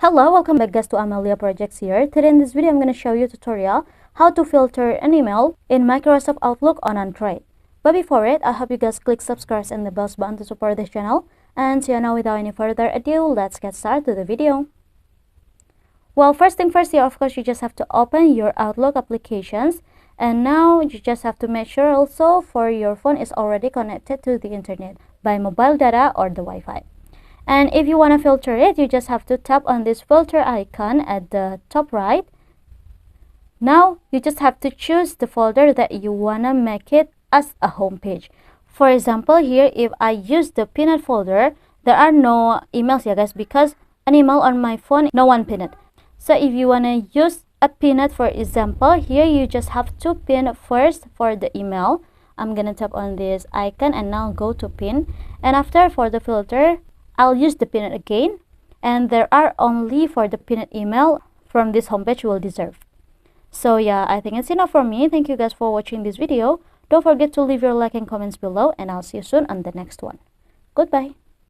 Hello, welcome back guys to Amelia Projects here. Today in this video I'm going to show you a tutorial how to filter an email in Microsoft Outlook on Android. But before it, I hope you guys click subscribe and the bell button to support this channel. And so now without any further ado, let's get started to the video. Well, first thing first here, of course, you just have to open your Outlook applications. And now you just have to make sure also for your phone is already connected to the internet by mobile data or the Wi-Fi. And if you want to filter it, you just have to tap on this filter icon at the top right. Now you just have to choose the folder that you want to make it as a home page. For example, here if I use the pinned folder, there are no emails here guys, because an email on my phone, no one pinned. So if you want to use a pinned, for example, here you just have to pin first for the email. I'm gonna tap on this icon and now go to pin. And after for the filter, I'll use the pinned again, and there are only for the pinned email from this homepage you will deserve. So yeah, I think it's enough for me. Thank you guys for watching this video. Don't forget to leave your like and comments below, and I'll see you soon on the next one. Goodbye.